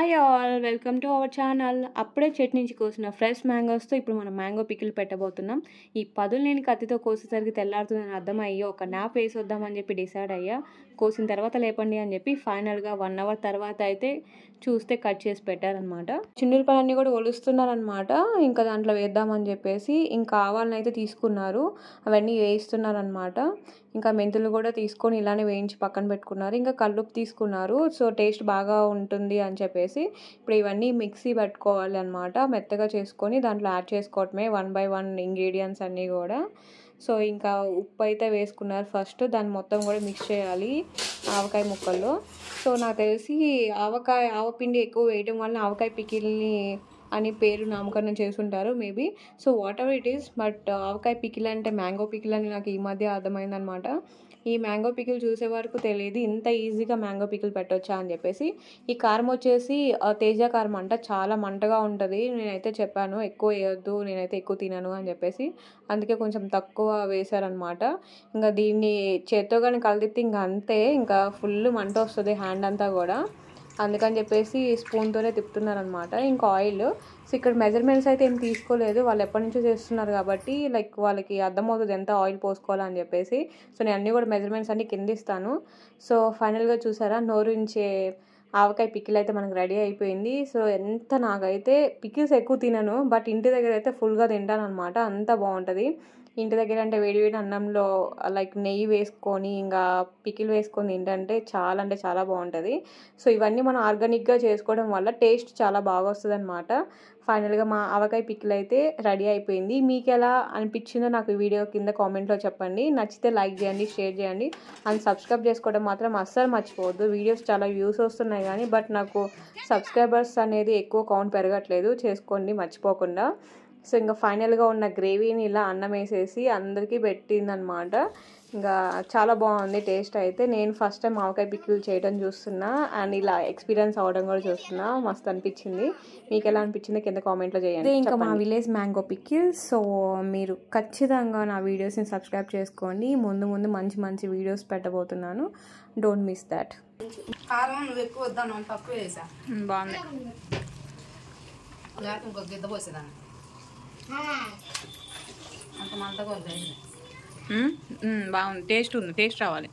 Hi all welcome to our channel. అప్పుడే చెట్టు నుంచి కోసిన ఫ్రెష్ మ్యాంగోస్తో ఇప్పుడు మనం మ్యాంగో పికిల్ పెట్టబోతున్నాం. ఈ పదులు నేను కత్తితో కోసేసరికి తెల్లారుతుందని అర్థమయ్యి ఒక నాప్ వేసి వద్దామని చెప్పి డిసైడ్ అయ్యా. కోసిన తర్వాత లేపండి అని చెప్పి ఫైనల్గా 1 అవర్ తర్వాత అయితే చూస్తే కట్ చేసి పెట్టారనమాట. చిన్నులపలన్నీ కూడా ఒలుస్తున్నారనమాట. ఇంకా దాంట్లో వేద్దామని చెప్పేసి ఇంకా ఆవాలని అయితే తీసుకున్నారు, అవన్నీ వేయిస్తున్నారనమాట. ఇంకా మెంతులు కూడా తీసుకొని ఇలానే వేయించి పక్కన పెట్టుకున్నారు. ఇంకా కల్లుప్పు తీసుకున్నారు, సో టేస్ట్ బాగా ఉంటుంది అని చెప్పేసి ఇప్పుడు ఇవన్నీ మిక్సీ పెట్టుకోవాలి అనమాట. మెత్తగా చేసుకొని దాంట్లో యాడ్ చేసుకోవటమే 1 by 1 ఇంగ్రీడియంట్స్ అన్నీ కూడా. సో ఇంకా ఉప్పు అయితే వేసుకున్నారు ఫస్ట్, దాన్ని మొత్తం కూడా మిక్స్ చేయాలి ఆవకాయ ముక్కల్లో. సో నాకు తెలిసి ఆవపిండి ఎక్కువ వేయడం వల్ల ఆవకాయ పికిల్ని అని పేరు నామకరణం చేసుంటారు maybe. So what ever it is, but avakaya pickle అంటే మ్యాంగో పికిల్ అని నాకు ఈ మధ్య అర్థమైందనమాట. ఈ మ్యాంగో పికిల్ చూసే వరకు తెలియదు ఇంత ఈజీగా మ్యాంగో పికిల్ పెట్టొచ్చా అని చెప్పేసి. ఈ కారం వచ్చేసి తేజ కారం అంట, చాలా మంటగా ఉంటుంది. నేనైతే చెప్పాను ఎక్కువ వేయొద్దు, నేనైతే ఎక్కువ తినను అని చెప్పేసి, అందుకే కొంచెం తక్కువ వేశారనమాట. ఇంకా దీన్ని చేత్తో కానీ కలిదిప్తే ఇంకా అంతే, ఇంకా ఫుల్ మంట వస్తుంది హ్యాండ్ అంతా కూడా. అందుకని చెప్పేసి స్పూన్తోనే తిప్పుతున్నారనమాట. ఇంకా ఆయిల్, సో ఇక్కడ మెజర్మెంట్స్ అయితే ఏం తీసుకోలేదు, వాళ్ళు ఎప్పటి నుంచో చేస్తున్నారు కాబట్టి లైక్ వాళ్ళకి అర్థమవుతుంది ఎంత ఆయిల్ పోసుకోవాలని చెప్పేసి. సో నేను అన్నీ కూడా మెజర్మెంట్స్ అన్నీ కింద ఇస్తాను. సో ఫైనల్గా చూసారా, నోరుంచే ఆవకాయ పికిల్ అయితే మనకు రెడీ అయిపోయింది. సో నాకైతే పికిల్స్ ఎక్కువ తినను, బట్ ఇంటి దగ్గర అయితే ఫుల్గా తింటాను అనమాట, అంత బాగుంటుంది. ఇంటి దగ్గర అంటే వేడివేడి అన్నంలో లైక్ నెయ్యి వేసుకొని ఇంకా పికిల్ వేసుకొని తింటే చాలా బాగుంటుంది. సో ఇవన్నీ మనం ఆర్గానిక్గా చేసుకోవడం వల్ల టేస్ట్ చాలా బాగా వస్తుంది అనమాట. ఫైనల్గా మా ఆవకాయ పికిల్ అయితే రెడీ అయిపోయింది. మీకు ఎలా అనిపించిందో నాకు వీడియో కింద కామెంట్లో చెప్పండి. నచ్చితే లైక్ చేయండి, షేర్ చేయండి, అండ్ సబ్స్క్రైబ్ చేసుకోవడం మాత్రం అస్సలు మర్చిపోవద్దు. వీడియోస్ చాలా వ్యూస్ వస్తున్నాయి కానీ బట్ నాకు సబ్స్క్రైబర్స్ అనేది ఎక్కువ కౌంట్ పెరగట్లేదు, చేసుకోండి మర్చిపోకుండా. సో ఇంకా ఫైనల్గా ఉన్న గ్రేవీని ఇలా అన్నం వేసేసి అందరికీ పెట్టిందనమాట. ఇంకా చాలా బాగుంది టేస్ట్ అయితే. నేను ఫస్ట్ టైం ఆవకాయ పికిల్ చేయడం చూస్తున్నా అండ్ ఇలా ఎక్స్పీరియన్స్ అవ్వడం కూడా చూస్తున్నా, మస్తు అనిపించింది. మీకు ఎలా అనిపించింది కింద కామెంట్లో చేయండి. ఇంకా మా విలేజ్ మ్యాంగో పికిల్. సో మీరు ఖచ్చితంగా నా వీడియోస్ని సబ్స్క్రైబ్ చేసుకోండి, ముందు మంచి వీడియోస్ పెట్టబోతున్నాను, డోంట్ మిస్ దాట్. కారం నువ్వు ఎక్కువ వద్దాను, తక్కువ వేసా. బాగుంది, ఇంకొక గిద్ద పోసేదాన్ని అంత మంటగా వద్దాయి. బాగుంది, టేస్ట్ రావాలి.